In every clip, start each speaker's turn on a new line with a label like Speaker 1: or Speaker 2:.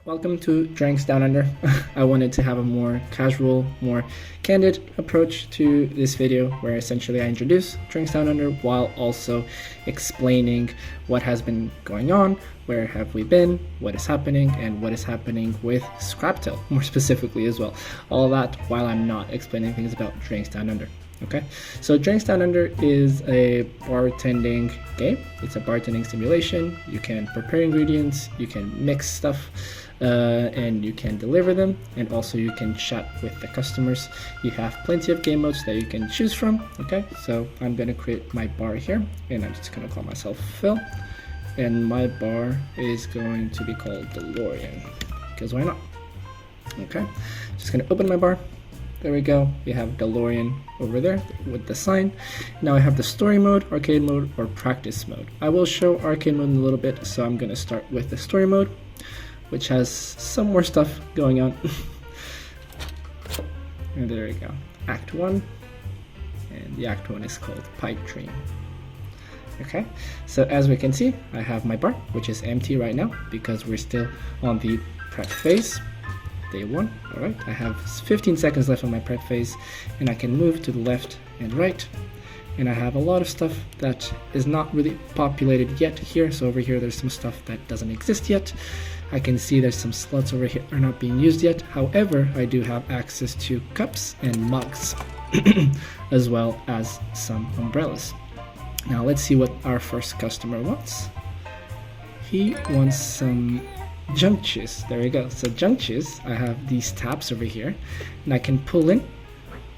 Speaker 1: Welcome to Drinks Down Under. I wanted to have a more casual, more candid approach to this video where essentially I introduce Drinks Down Under while also explaining what has been going on, where have we been, what is happening, and what is happening with Scraptail more specifically as well. All that while I'm not explaining things about Drinks Down Under. Okay, so Drinks Down Under is a bartending game. It's a bartending simulation. You can prepare ingredients, you can mix stuff, and you can deliver them, and also you can chat with the customers. You have plenty of game modes that you can choose from. Okay, so I'm gonna create my bar here, and I'm just gonna call myself Phil, and my bar is going to be called DeLorean, because why not? Okay, just gonna open my bar. There we go, we have DeLorean over there with the sign. Now I have the story mode, arcade mode, or practice mode. I will show arcade mode in a little bit, so I'm gonna start with the story mode, which has some more stuff going on. And there we go, Act 1, and the Act 1 is called Pipe Dream. Okay, so as we can see, I have my bar, which is empty right now because we're still on the prep phase. Day 1, alright, I have 15 seconds left on my prep phase, and I can move to the left and right, and I have a lot of stuff that is not really populated yet here. So over here there's some stuff that doesn't exist yet. I can see there's some slots over here that are not being used yet. However, I do have access to cups and mugs as well as some umbrellas. Now let's see what our first customer wants. He wants some junk juice. There we go. So junk juice, I have these tabs over here, and I can pull in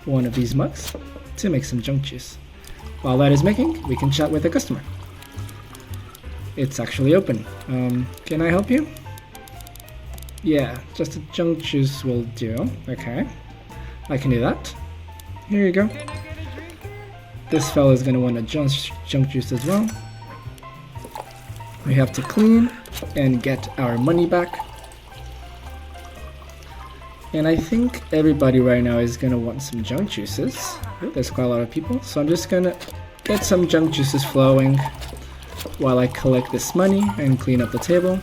Speaker 1: one of these mugs to make some junk juice. While that is making, we can chat with the customer. It's actually open. Can I help you? Yeah, just a junk juice will do. Okay, I can do that. Here you go. This fella is gonna want a junk juice as well. We have to clean and get our money back. And I think everybody right now is gonna want some junk juices. There's quite a lot of people, so I'm just gonna get some junk juices flowing while I collect this money and clean up the table.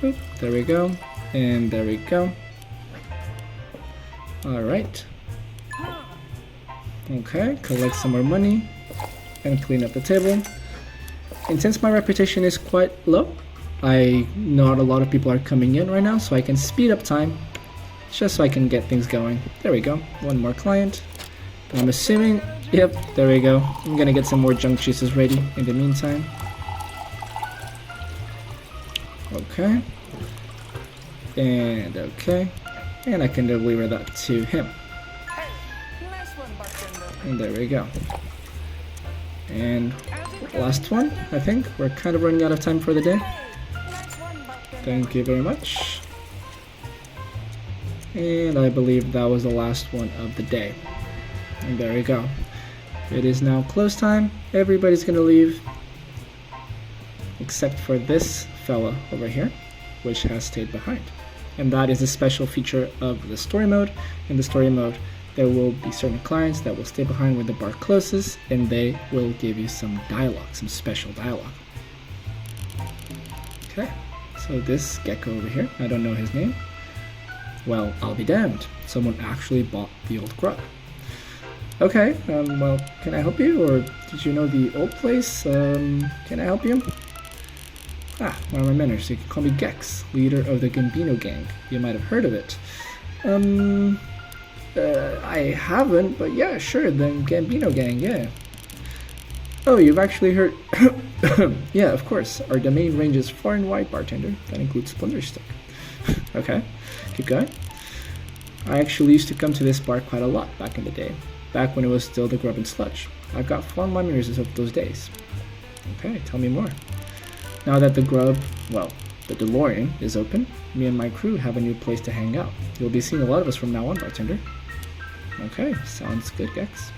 Speaker 1: Oop, there we go, and there we go. Alright. Okay, collect some more money and clean up the table. And since my reputation is quite low, not a lot of people are coming in right now, so I can speed up time just so I can get things going. There we go, one more client. I'm assuming, yep, there we go. I'm gonna get some more junk juices ready in the meantime. Okay. And okay. And I can deliver that to him. And there we go. And last one, I think. We're kind of running out of time for the day. Thank you very much. And I believe that was the last one of the day. And there we go. It is now close time. Everybody's gonna leave except for this fella over here, which has stayed behind. And that is a special feature of the story mode. In the story mode, there will be certain clients that will stay behind when the bar closes, and they will give you some dialogue, some special dialogue. Okay, so this gecko over here, I don't know his name. Well, I'll be damned. Someone actually bought the old grub. Okay, well, can I help you, or did you know the old place? Can I help you? Ah, one of my manners, so you can call me Gex, leader of the Gambino gang. You might have heard of it. I haven't, but yeah, sure, the Gambino gang, yeah. Oh, you've actually heard... Yeah, of course, our domain ranges far and wide, bartender. That includes Splinter Stick. Okay, keep going. I actually used to come to this bar quite a lot back in the day, back when it was still the Grub and Sludge. I've got fond memories of those days. Okay, tell me more. Now that the Grub, well, the DeLorean is open, me and my crew have a new place to hang out. You'll be seeing a lot of us from now on, bartender. Okay, sounds good, Gex.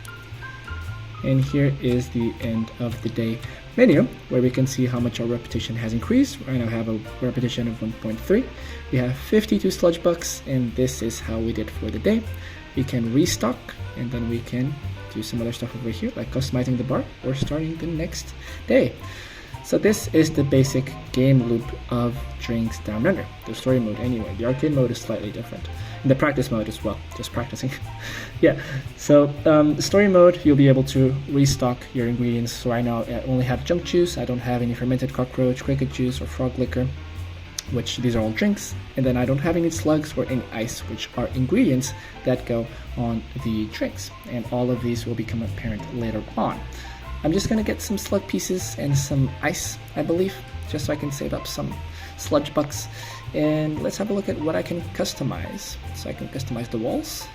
Speaker 1: And here is the end of the day menu, where we can see how much our reputation has increased. I now have a reputation of 1.3. We have 52 sludge bucks, and this is how we did for the day. We can restock, and then we can do some other stuff over here, like customizing the bar or starting the next day. So this is the basic game loop of Drinks Down Under, the story mode anyway. The arcade mode is slightly different. And the practice mode as well, just practicing. Yeah, so story mode, you'll be able to restock your ingredients. So right now I only have junk juice, I don't have any fermented cockroach, cricket juice, or frog liquor, which these are all drinks. And then I don't have any slugs or any ice, which are ingredients that go on the drinks. And all of these will become apparent later on. I'm just gonna get some slug pieces and some ice, I believe, just so I can save up some sludge bucks. And let's have a look at what I can customize. So I can customize the walls.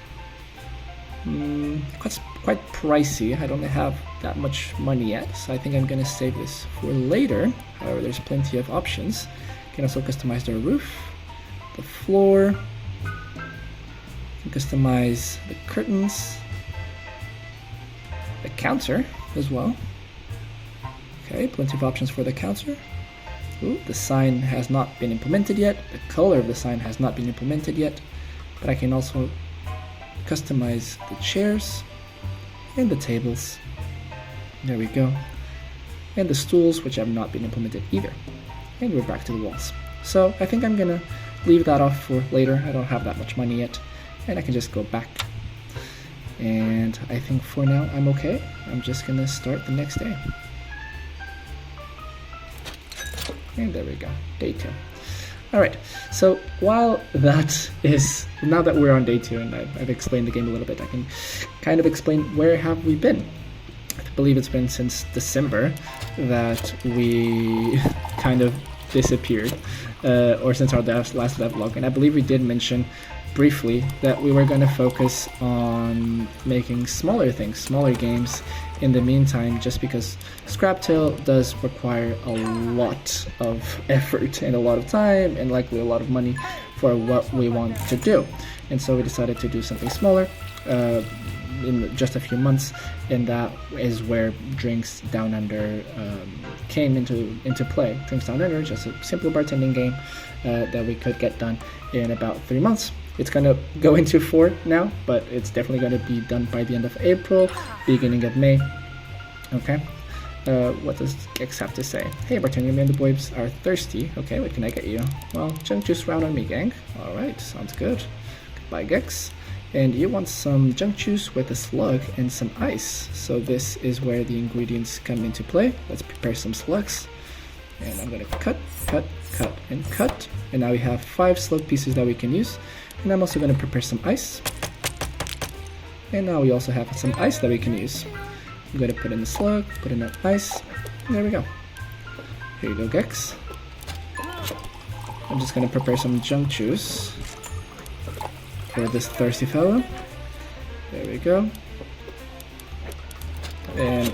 Speaker 1: Quite pricey. I don't have that much money yet, so I think I'm gonna save this for later. However, there's plenty of options. Can also customize the roof, the floor, can customize the curtains, the counter as well. Okay, plenty of options for the counter. Ooh, the sign has not been implemented yet. The color of the sign has not been implemented yet, but I can also customize the chairs and the tables. There we go. And the stools, which have not been implemented either. And we're back to the walls. So I think I'm gonna leave that off for later. I don't have that much money yet, and I can just go back. And I think for now I'm okay. I'm just gonna start the next day. And there we go, day 2. All right, so while that is, now that we're on day 2 and I've explained the game a little bit, I can kind of explain where have we been. I believe it's been since December that we kind of disappeared, or since our last devlog, and I believe we did mention briefly that we were going to focus on making smaller things, smaller games in the meantime, just because Scraptail does require a lot of effort and a lot of time and likely a lot of money for what we want to do. And so we decided to do something smaller in just a few months, and that is where Drinks Down Under came into play. Drinks Down Under, just a simple bartending game that we could get done in about 3 months. It's gonna go into 4 now, but it's definitely gonna be done by the end of April, beginning of May. Okay. What does Gex have to say? Hey bartender, me and the boys are thirsty. Okay, what can I get you? Well, junk juice round on me, gang. Alright, sounds good. Goodbye, Gex. And you want some junk juice with a slug and some ice. So this is where the ingredients come into play. Let's prepare some slugs. And I'm gonna cut, and cut. And now we have 5 slug pieces that we can use. And I'm also gonna prepare some ice. And now we also have some ice that we can use. I'm gonna put in the slug, put in the ice. There we go. Here you go, Gex. I'm just gonna prepare some junk juice for this thirsty fellow. There we go. And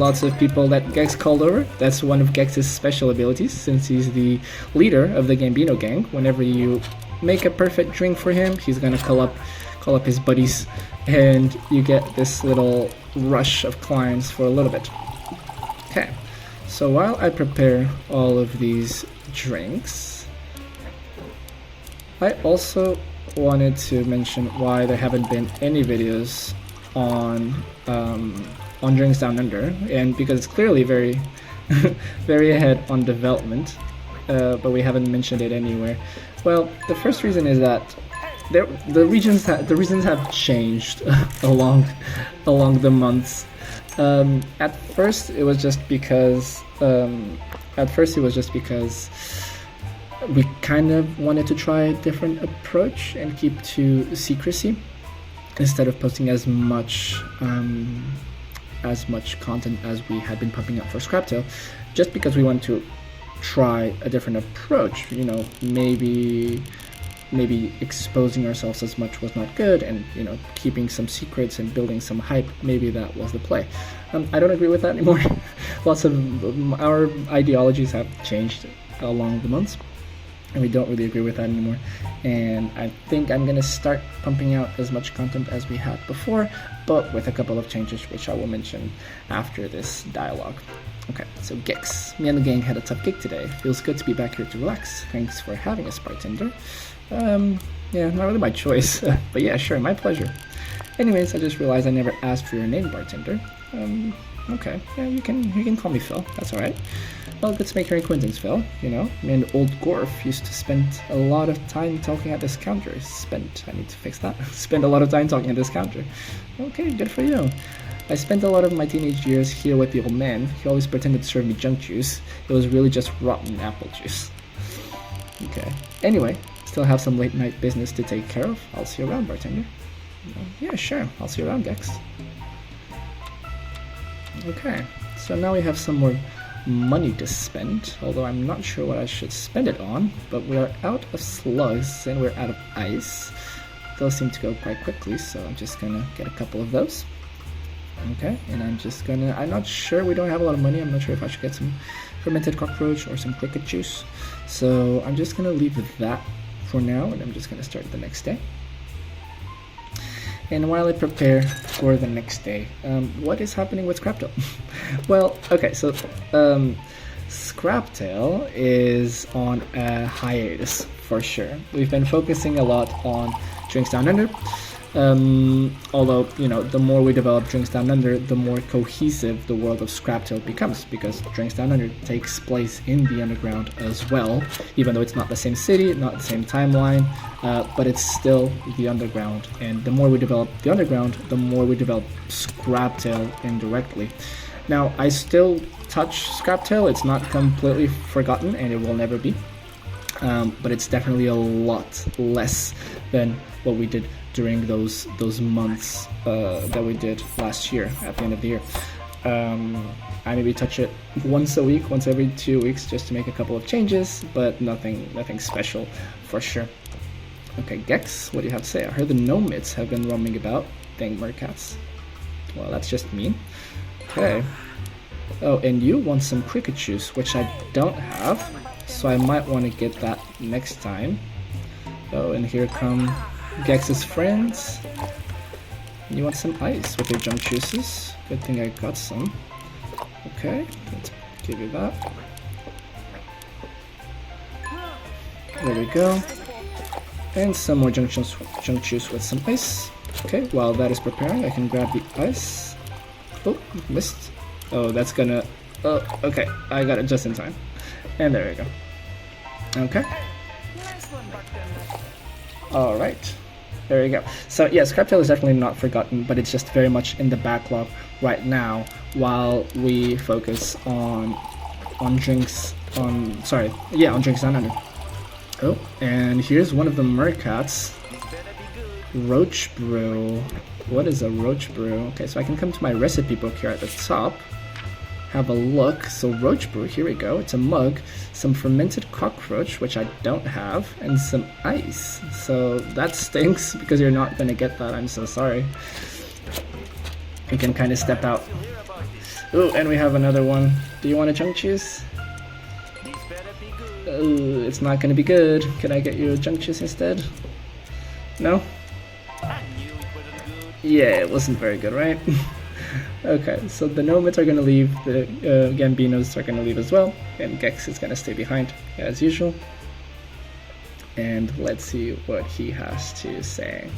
Speaker 1: lots of people that Gex called over. That's one of Gex's special abilities, since he's the leader of the Gambino gang. Whenever you make a perfect drink for him, he's gonna call up his buddies, and you get this little rush of clients for a little bit. Okay, so while I prepare all of these drinks, I also wanted to mention why there haven't been any videos on Drinks Down Under, and because it's clearly very very ahead on development, but we haven't mentioned it anywhere. Well, the first reason is that the reasons have changed along the months. At first it was just because we kind of wanted to try a different approach and keep to secrecy instead of posting as much content as we had been pumping out for Scraptail, just because we want to try a different approach. You know, maybe exposing ourselves as much was not good, and keeping some secrets and building some hype, maybe that was the play. I don't agree with that anymore. Lots of our ideologies have changed along the months, and we don't really agree with that anymore. And I think I'm gonna start pumping out as much content as we had before, but with a couple of changes, which I will mention after this dialogue. Okay, so Gex, me and the gang had a tough gig today. Feels good to be back here to relax. Thanks for having us, bartender. Yeah, not really my choice, but yeah, sure, my pleasure. Anyways, I just realized I never asked for your name, bartender. Okay, yeah, you can call me Phil. That's all right. Well, good to make your acquaintance, Phil. You know, me and old Gorf used to spend a lot of time talking at this counter. I need to fix that. Spend a lot of time talking at this counter. Okay, good for you. I spent a lot of my teenage years here with the old man. He always pretended to serve me junk juice. It was really just rotten apple juice. Okay. Anyway, still have some late night business to take care of. I'll see you around, bartender. Yeah, sure. I'll see you around, Gex. Okay. So now we have some more money to spend, although I'm not sure what I should spend it on, but we are out of slugs and we're out of ice. Those seem to go quite quickly, so I'm just gonna get a couple of those. Okay, and I'm not sure, we don't have a lot of money. I'm not sure if I should get some fermented cockroach or some cricket juice. So I'm just gonna leave that for now, and I'm just gonna start the next day. And while I prepare for the next day, what is happening with Scraptail? Well, okay, so Scraptail is on a hiatus for sure. We've been focusing a lot on Drinks Down Under. Although, you know, the more we develop Drinks Down Under, the more cohesive the world of Scraptail becomes, because Drinks Down Under takes place in the underground as well, even though it's not the same city, not the same timeline, but it's still the underground. And the more we develop the underground, the more we develop Scraptail indirectly. Now, I still touch Scraptail. It's not completely forgotten, and it will never be. But it's definitely a lot less than what we did during those months that we did last year at the end of the year. I maybe touch it once a week, once every 2 weeks, just to make a couple of changes, but nothing special for sure. Okay, Gex, what do you have to say? I heard the Nomids have been roaming about. Dang mercats. Well, that's just mean. Okay. Oh, and you want some cricket juice, which I don't have, so I might want to get that next time. Oh, and here come Gex's friends. You want some ice with your junk juices? Good thing I got some. Okay, let's give you that. There we go. And some more junk juice with some ice. Okay, while that is preparing, I can grab the ice. Oh, missed. Oh, that's gonna... Oh, okay, I got it just in time. And there we go. Okay. Alright. There we go. So yeah, Scraptail is definitely not forgotten, but it's just very much in the backlog right now while we focus on Drinks Down Under. Oh, and here's one of the mercats. Roach brew. What is a roach brew? Okay, so I can come to my recipe book here at the top. Have a look. So roach brew, here we go. It's a mug, some fermented cockroach, which I don't have, and some ice. So that stinks because you're not gonna get that. I'm so sorry. You can kind of step out. Ooh, and we have another one. Do you want a junk juice? Ooh, it's not gonna be good. Can I get you a junk juice instead? No? Yeah, it wasn't very good, right? Okay, so the Nomads are going to leave, the Gambinos are going to leave as well, and Gex is going to stay behind as usual. And let's see what he has to say.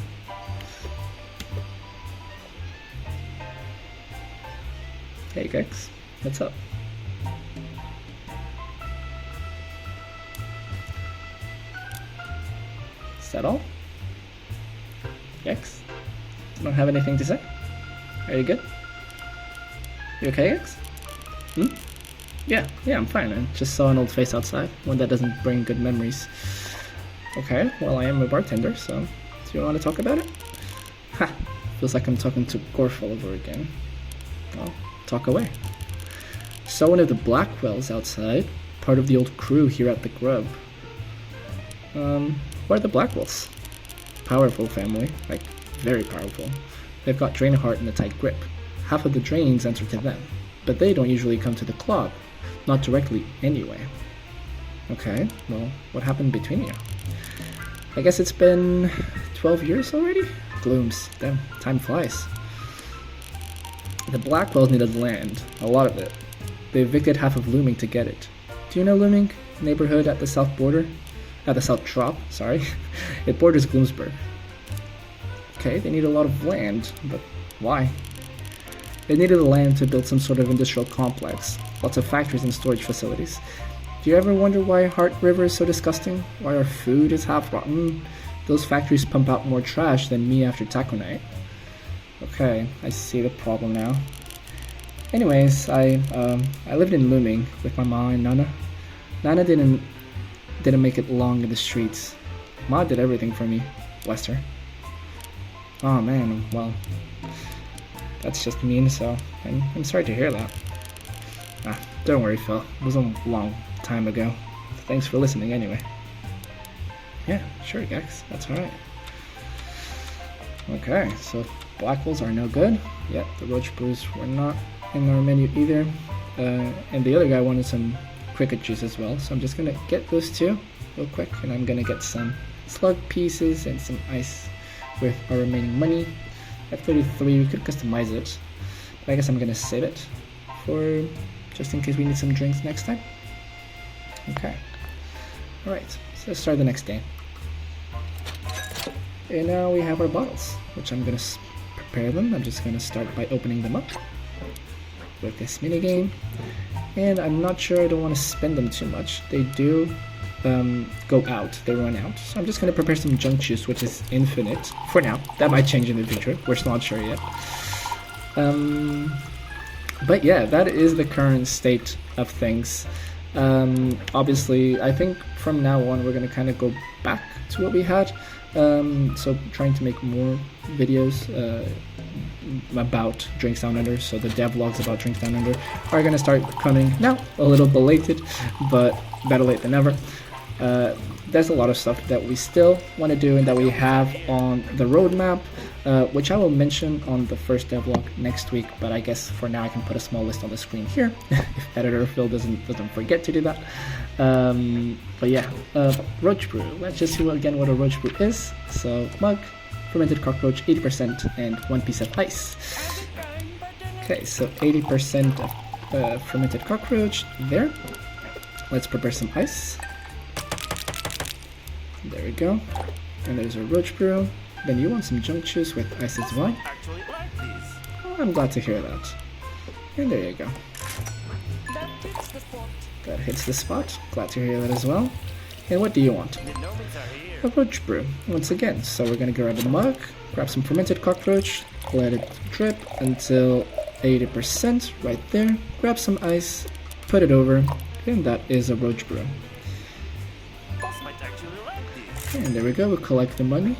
Speaker 1: Hey Gex, what's up? Is that all? Gex? You don't have anything to say? Are you good? You okay, Gex? Yeah, I'm fine. I just saw an old face outside, one that doesn't bring good memories. Okay, well I am a bartender, so do you want to talk about it? Ha! Feels like I'm talking to Gorf all over again. Well, talk away. Saw one of the Blackwells outside, part of the old crew here at the Grub. What are the Blackwells? Powerful family, like very powerful. They've got Draenheart in a tight grip. Half of the drains answer to them, but they don't usually come to the club, not directly anyway. Okay, well, what happened between you? I guess it's been 12 years already? Glooms, damn, time flies. The Blackwells needed land, a lot of it. They evicted half of Looming to get it. Do you know Looming? Neighborhood at the south border? At the south drop, sorry. It borders Gloomsburg. Okay, they need a lot of land, but why? It needed the land to build some sort of industrial complex, lots of factories and storage facilities. Do you ever wonder why Heart River is so disgusting? Why our food is half rotten? Those factories pump out more trash than me after taco night. Okay, I see the problem now. Anyways, I lived in Looming with my ma and Nana. Nana didn't make it long in the streets. Ma did everything for me, bless her. Oh man, well, that's just mean, so I'm sorry to hear that. Don't worry, Phil. It was a long time ago. Thanks for listening anyway. Yeah, sure, Gex. That's alright. Okay, so Blackwolves are no good. Yet the Roach Brews were not in our menu either. And the other guy wanted some cricket juice as well, so I'm just gonna get those two real quick, and I'm gonna get some slug pieces and some ice with our remaining money. F33, we could customize it, but I guess I'm gonna save it for just in case we need some drinks next time. Okay, alright, so let's start the next day. And now we have our bottles, which I'm gonna prepare them. I'm just gonna start by opening them up with this mini game, and I'm not sure, I don't want to spend them too much. They do go out, they run out, so I'm just going to prepare some junk juice, which is infinite for now. That might change in the future, we're still not sure yet. But yeah, that is the current state of things. Obviously, I think from now on we're going to kind of go back to what we had, so trying to make more videos about Drinks Down Under. So the devlogs about Drinks Down Under are going to start coming now, a little belated, but better late than never. There's a lot of stuff that we still want to do and that we have on the roadmap, which I will mention on the first devlog next week, but I guess for now I can put a small list on the screen here if editor Phil doesn't forget to do that. But yeah, Roach Brew. Let's just see again what a Roach Brew is. So mug, fermented cockroach, 80%, and 1 piece of ice. Okay, so 80% of fermented cockroach there. Let's prepare some ice. There we go. And there's our Roach Brew. Then you want some junk juice with ice as well. Oh, I'm glad to hear that. And there you go. That hits the spot. Glad to hear that as well. And what do you want? A Roach Brew, once again. So we're gonna grab a mug, grab some fermented cockroach, let it drip until 80% right there, grab some ice, put it over, and that is a Roach Brew. And there we go, we'll collect the money,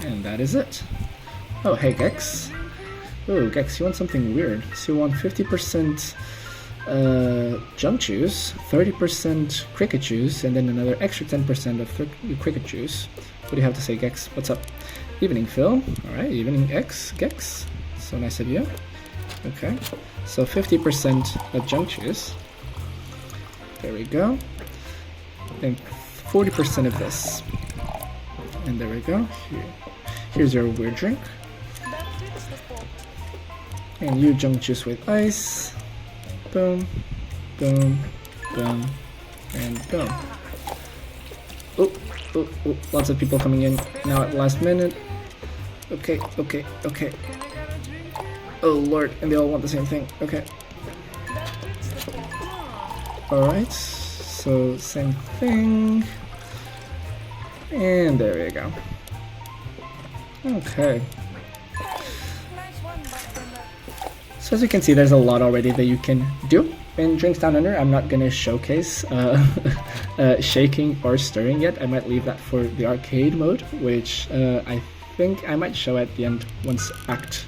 Speaker 1: and that is it. Oh, hey Gex. Oh, Gex, you want something weird. So you want 50% junk juice, 30% cricket juice, and then another extra 10% of cricket juice. What do you have to say, Gex? What's up? Evening, Phil. Alright, evening, Gex. So nice of you. Okay, so 50% of junk juice. There we go. And 40% of this. And there we go. Here's your weird drink. And you junk juice with ice. Boom, boom, boom, and boom. Oh, lots of people coming in now at last minute. Okay. Oh lord, and they all want the same thing. Okay. Alright, so same thing. And there we go. Okay. So as you can see, there's a lot already that you can do in Drinks Down Under. I'm not going to showcase shaking or stirring yet. I might leave that for the arcade mode, which I think I might show at the end once Act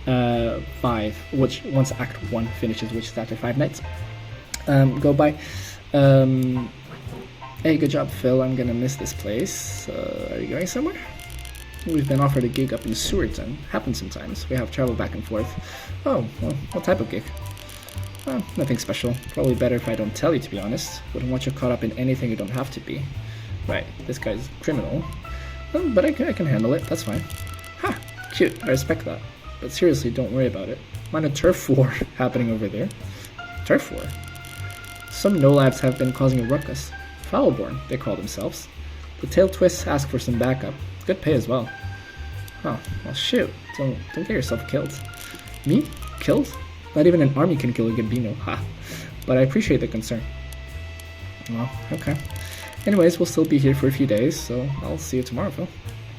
Speaker 1: 5, once Act 1 finishes, which is after 5 nights go by. Hey, good job, Phil. I'm going to miss this place. Are you going somewhere? We've been offered a gig up in Sewerton. Happens sometimes. We have travel back and forth. Oh, well, what type of gig? Well, nothing special. Probably better if I don't tell you, to be honest. Wouldn't want you caught up in anything you don't have to be. Right, this guy's criminal. But I can handle it, that's fine. Ha! Cute, I respect that. But seriously, don't worry about it. Mind a turf war happening over there. Turf war? Some no-labs have been causing a ruckus. Foulborn, they call themselves. The tail twists ask for some backup. Good pay as well. Oh, well shoot, don't get yourself killed. Me? Killed? Not even an army can kill a Gambino, ha! But I appreciate the concern. Well, okay. Anyways, we'll still be here for a few days, so I'll see you tomorrow, Phil.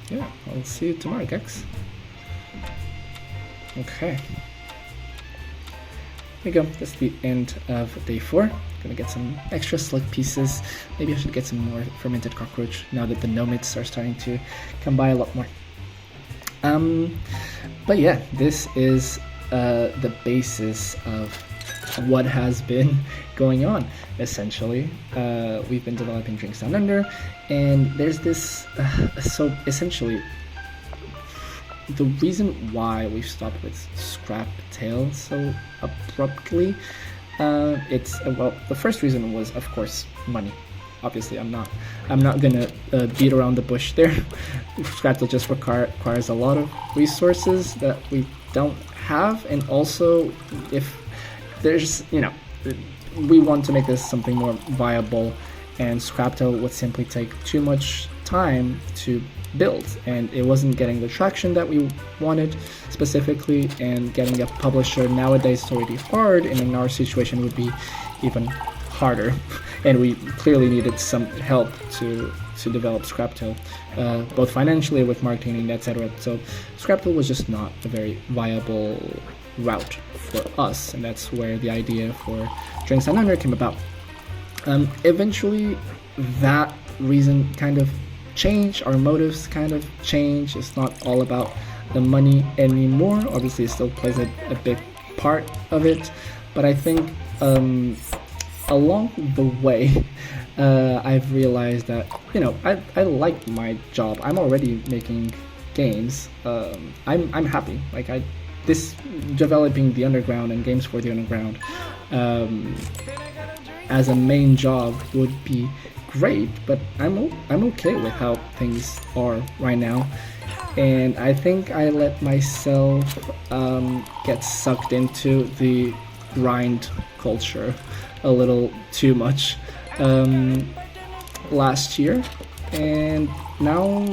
Speaker 1: Yeah, I'll see you tomorrow, Gex. Okay. There you go, that's the end of day 4. Gonna get some extra slug pieces. Maybe I should get some more fermented cockroach now that the nomads are starting to come by a lot more. But yeah, this is the basis of what has been going on, essentially. We've been developing Drinks Down Under, and there's this, so essentially, the reason why we've stopped with Scraptail so abruptly, well, the first reason was, of course, money. Obviously, I'm not gonna beat around the bush there. Scraptail just requires a lot of resources that we don't have, and also if there's, we want to make this something more viable, and Scraptail would simply take too much time to build, and it wasn't getting the traction that we wanted specifically, and getting a publisher nowadays is already hard, and in our situation would be even harder, and we clearly needed some help to develop Scraptail, both financially, with marketing, etc. So Scraptail was just not a very viable route for us, and that's where the idea for Drinks Down Under came about. Eventually, that reason kind of changed, our motives kind of changed. It's not all about the money anymore. Obviously, it still plays a big part of it, but I think along the way, I've realized that, I like my job. I'm already making games. I'm happy. Like, this developing the underground and games for the underground as a main job would be great, but I'm okay with how things are right now, and I think I let myself get sucked into the grind culture a little too much last year, and now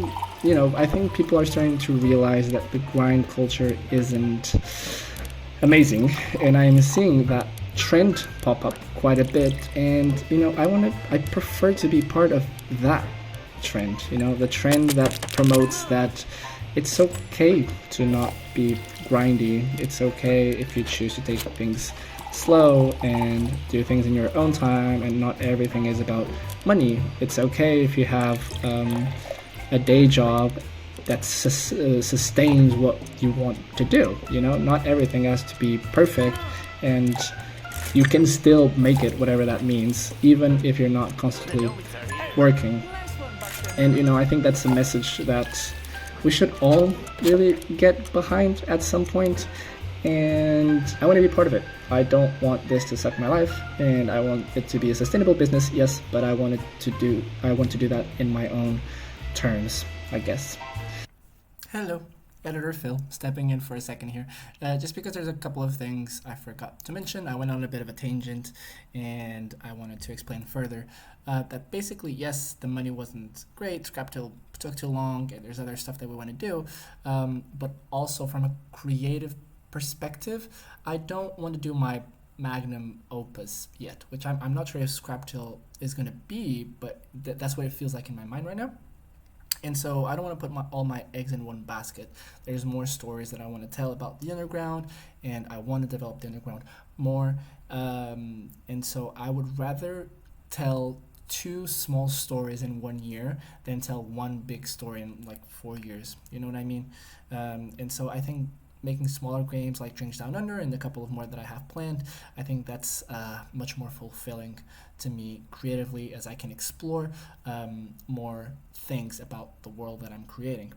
Speaker 1: I think people are starting to realize that the grind culture isn't amazing, and I'm seeing that trend pop up quite a bit, and I prefer to be part of that trend, the trend that promotes that it's okay to not be grindy. It's okay if you choose to take things slow and do things in your own time, and not everything is about money. It's okay if you have a day job that sustains what you want to do. Not everything has to be perfect, and you can still make it, whatever that means, even if you're not constantly working. And I think that's a message that we should all really get behind at some point, and I want to be part of it. I don't want this to suck my life, and I want it to be a sustainable business, yes, but I want to do that in my own terms, I guess. Hello, Editor Phil, stepping in for a second here, just because there's a couple of things I forgot to mention. I went on a bit of a tangent, and I wanted to explain further that basically, yes, the money wasn't great, Scraptail took too long, and there's other stuff that we want to do, but also from a creative perspective, I don't want to do my magnum opus yet, which I'm not sure if Scraptail is going to be, but that's what it feels like in my mind right now. And so I don't want to put all my eggs in one basket. There's more stories that I want to tell about the underground, and I want to develop the underground more. And so I would rather tell 2 small stories in 1 year than tell one big story in like 4 years. You know what I mean? And so I think making smaller games like Drinks Down Under and a couple of more that I have planned, I think that's much more fulfilling to me creatively, as I can explore more things about the world that I'm creating.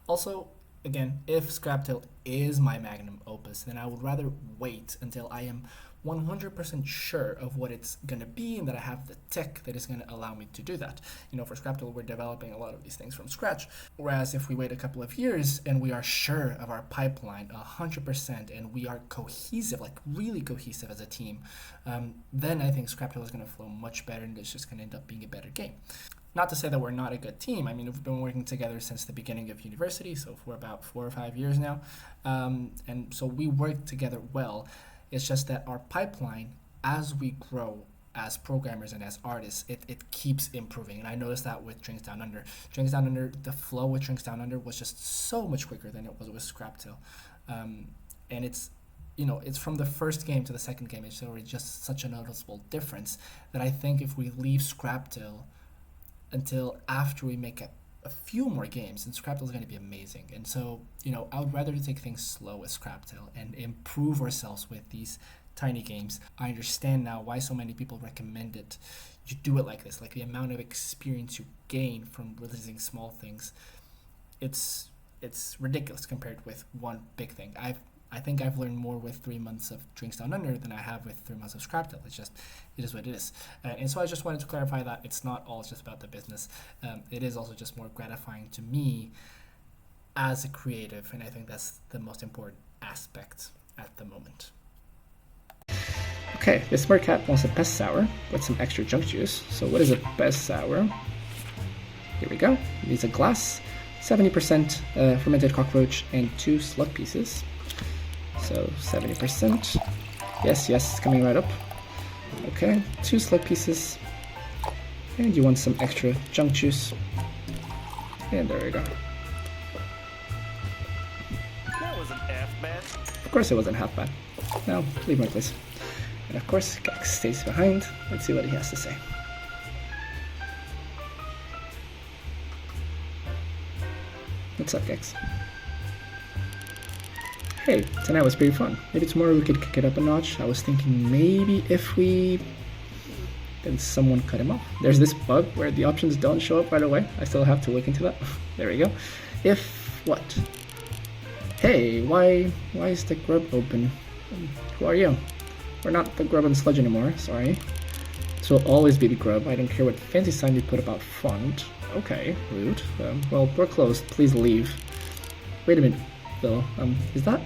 Speaker 1: Also, again, if Scraptail is my magnum opus, then I would rather wait until I am 100% sure of what it's going to be, and that I have the tech that is going to allow me to do that. For Scraptail, we're developing a lot of these things from scratch, whereas if we wait a couple of years and we are sure of our pipeline 100%, and we are cohesive, like really cohesive as a team, then I think Scraptail is going to flow much better, and it's just going to end up being a better game. Not to say that we're not a good team. I mean, we've been working together since the beginning of university, so for about 4 or 5 years now, and so we work together well. It's just that our pipeline, as we grow as programmers and as artists, it keeps improving. And I noticed that with Drinks Down Under. Drinks Down Under, the flow with Drinks Down Under was just so much quicker than it was with Scraptail. And it's, it's from the first game to the second game, it's already just such a noticeable difference that I think if we leave Scraptail until after we make a few more games, and Scraptail is going to be amazing. And so, I would rather take things slow with Scraptail and improve ourselves with these tiny games. I understand now why so many people recommend it. You do it like this, like the amount of experience you gain from releasing small things. It's ridiculous compared with one big thing. I think I've learned more with 3 months of Drinks Down Under than I have with 3 months of Scraptail. It is what it is. And so I just wanted to clarify that it's not all just about the business. It is also just more gratifying to me as a creative, and I think that's the most important aspect at the moment. Okay, this smart cat wants a best sour with some extra junk juice. So what is a best sour? Here we go. It needs a glass, 70% fermented cockroach, and 2 slug pieces. So 70%. Yes, it's coming right up. Okay, 2 slug pieces. And you want some extra junk juice. And there we go.
Speaker 2: That wasn't half bad.
Speaker 1: Of course it wasn't half bad. Now, leave my place. And of course, Gex stays behind. Let's see what he has to say. What's up, Gex? Hey, tonight was pretty fun. Maybe tomorrow we could kick it up a notch. I was thinking maybe if we... Then someone cut him off. There's this bug where the options don't show up right away. I still have to look into that. There we go. If what? Hey, why is the grub open? Who are you? We're not the grub and sludge anymore, sorry. This will always be the grub. I don't care what fancy sign you put about font. Okay, rude. Well, we're closed. Please leave. Wait a minute, though. Is that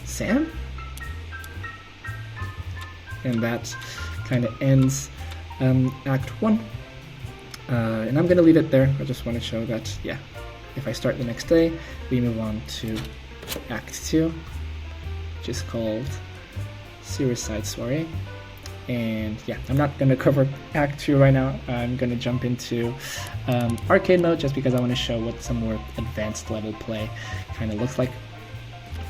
Speaker 1: Sam? And that kind of ends Act 1. And I'm going to leave it there. I just want to show that, yeah, if I start the next day, we move on to Act 2, which is called Suicide Soiree. And yeah, I'm not going to cover Act 2 right now. I'm going to jump into arcade mode just because I want to show what some more advanced level play kind of looks like.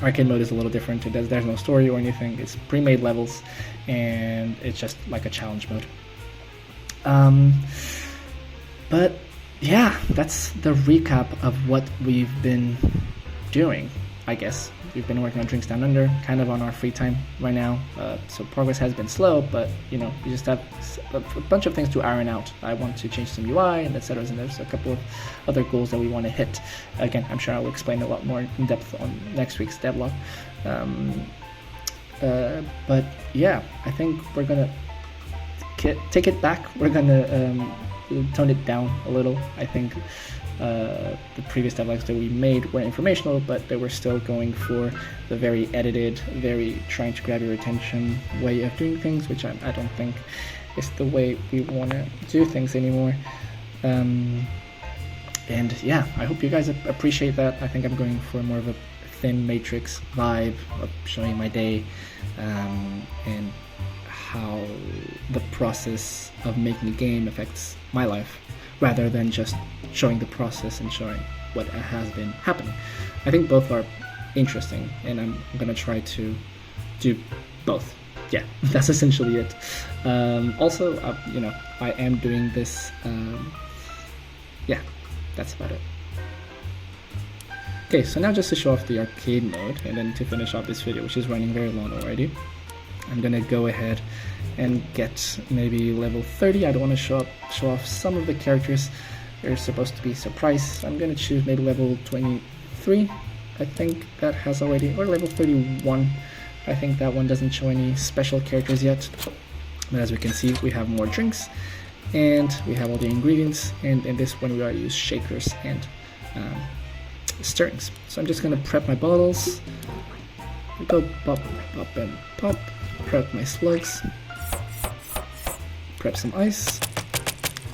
Speaker 1: Arcade mode is a little different. There's no story or anything. It's pre-made levels and it's just like a challenge mode. But yeah, that's the recap of what we've been doing, I guess. We've been working on Drinks Down Under, kind of on our free time right now. So progress has been slow, but we just have a bunch of things to iron out. I want to change some UI and etc. And there's a couple of other goals that we want to hit. Again, I'm sure I'll explain a lot more in depth on next week's devlog. But yeah, I think we're gonna take it back. We're gonna tone it down a little. I think the previous devlogs that we made were informational, but they were still going for the very edited, very trying to grab your attention way of doing things, which I don't think is the way we want to do things anymore. And yeah, I hope you guys appreciate that. I think I'm going for more of a thin matrix vibe of showing my day and how the process of making a game affects my life, rather than just showing the process and showing what has been happening. I think both are interesting, and I'm gonna try to do both. Yeah, that's essentially it. Also, I am doing this. Yeah, that's about it. Okay, so now just to show off the arcade mode, and then to finish off this video, which is running very long already, I'm gonna go ahead and get maybe level 30. I don't want to show off some of the characters. They're supposed to be surprise. I'm gonna choose maybe level 23. I think that has already, or level 31. I think that one doesn't show any special characters yet. But as we can see, we have more drinks, and we have all the ingredients. And in this one, we already use shakers and stirrings. So I'm just gonna prep my bottles. Go pop, pop, and pop. Prep my slugs. Prep some ice.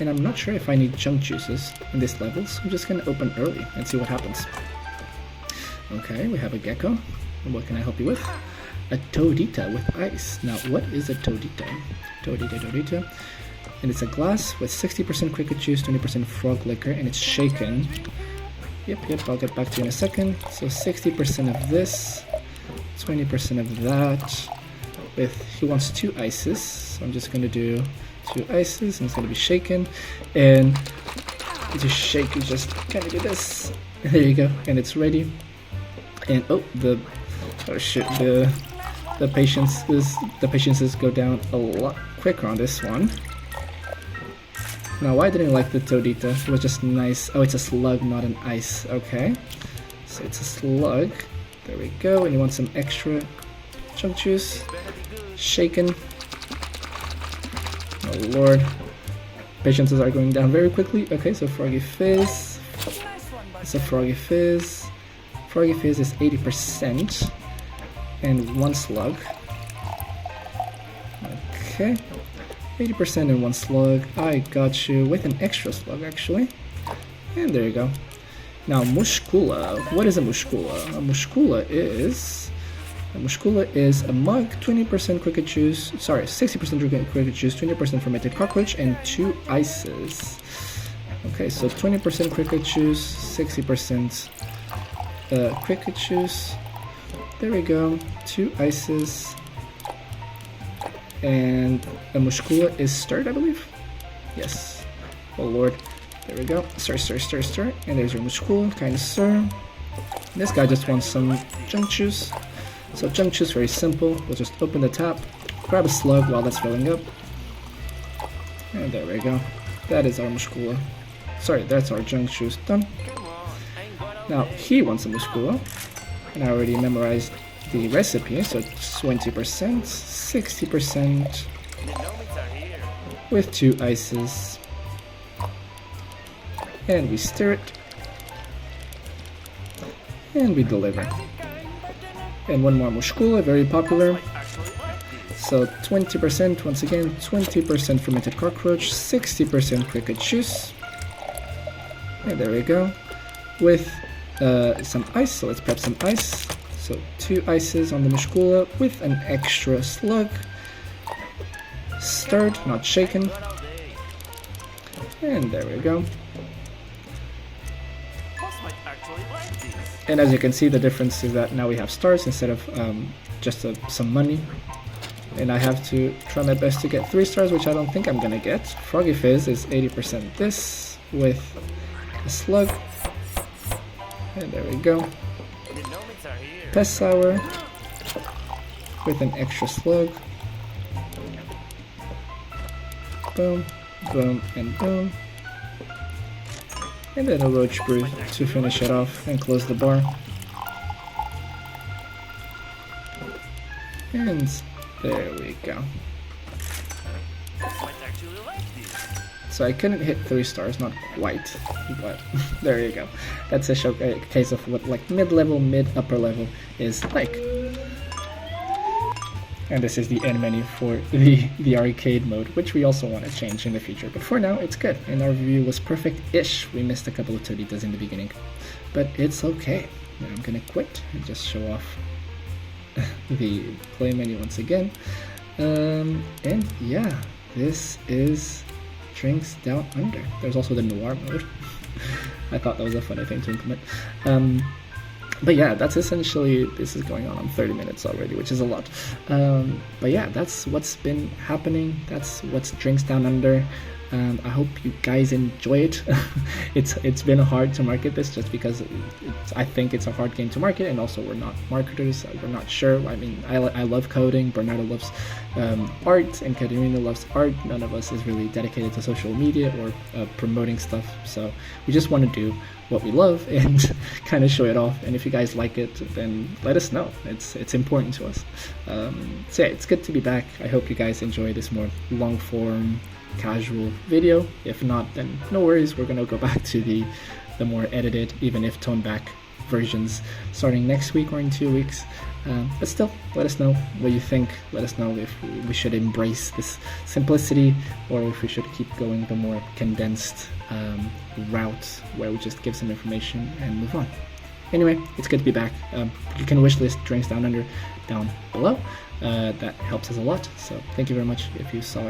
Speaker 1: And I'm not sure if I need junk juices in this level, so I'm just gonna open early and see what happens. Okay, we have a gecko. What can I help you with? a Todita with ice. Now, what is a Todita? Todita. And it's a glass with 60% cricket juice, 20% frog liquor, and it's shaken. Yep, I'll get back to you in a second. So 60% of this, 20% of that, with, he wants 2 ices. So I'm just gonna do 2 ices, and it's gonna be shaken. And to shake, you just kind of do this. There you go, and it's ready. And oh shit, the patiences go down a lot quicker on this one. Now, why didn't I like the Todita? It was just nice. Oh, it's a slug, not an ice. Okay, so it's a slug. There we go. And you want some extra chunk juice, shaken. Oh lord, patiences are going down very quickly. Okay, so Froggy Fizz. It's a Froggy Fizz. Froggy Fizz is 80% and 1 slug. Okay, 80% and 1 slug. I got you with an extra slug actually. And there you go. Now Mushkula. What is a Mushkula? A Mushkula is a mug, 20% cricket juice, sorry, 60% cricket juice, 20% fermented cockroach, and 2 ices. Okay, so 20% cricket juice, 60% cricket juice. There we go. 2 ices. And a Mushkula is stirred, I believe. Yes. Oh lord. There we go. Stir. And there's your Mushkula. Kind of stir. This guy just wants some junk juice. So junk juice, very simple. We'll just open the tap, grab a slug while that's filling up. And there we go. That is our Mushkula. Sorry, that's our junk juice done. Now he wants a Mushkula. And I already memorized the recipe, so 20%, 60% with 2 ices. And we stir it. And we deliver. And 1 more Mushkula, very popular. So 20%, once again, 20% fermented cockroach, 60% cricket juice. And there we go. With some ice, so let's prep some ice. So 2 ices on the Mushkula with an extra slug. Stirred, not shaken. And there we go. And as you can see, the difference is that now we have stars instead of just some money. And I have to try my best to get 3 stars, which I don't think I'm gonna get. Froggy Fizz is 80% this with a slug. And there we go. Pest Sour with an extra slug. Boom, boom, and boom. And then a Roach Brew to finish it off and close the bar. And there we go. So I couldn't hit 3 stars, not quite, but there you go. That's a showcase of what like mid-level, mid-upper level is like. And this is the end menu for the arcade mode, which we also want to change in the future. But for now, it's good. And our review was perfect-ish. We missed a couple of Toditas in the beginning, but it's okay. Now I'm gonna quit and just show off the play menu once again. And yeah, this is Drinks Down Under. There's also the Noir mode. I thought that was a funny thing to implement. But yeah, that's essentially, this is going on 30 minutes already, which is a lot. But yeah, that's what's been happening. That's what's Drinks Down Under. I hope you guys enjoy it. It's been hard to market this just because I think it's a hard game to market, and also we're not marketers. We're not sure. I mean, I love coding. Bernardo loves art, and Katerina loves art. None of us is really dedicated to social media or promoting stuff. So we just want to do what we love and kind of show it off. And if you guys like it, then let us know. It's important to us. So yeah, it's good to be back. I hope you guys enjoy this more long form, casual video. If not, then no worries, we're gonna go back to the more edited, even if toned back versions starting next week or in 2 weeks. But still, let us know what you think. Let us know if we should embrace this simplicity or if we should keep going the more condensed route where we just give some information and move on. Anyway, it's good to be back. You can wishlist Drinks Down Under down below. That helps us a lot. So thank you very much if you saw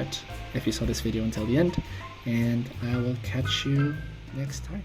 Speaker 1: this video until the end, and I will catch you next time.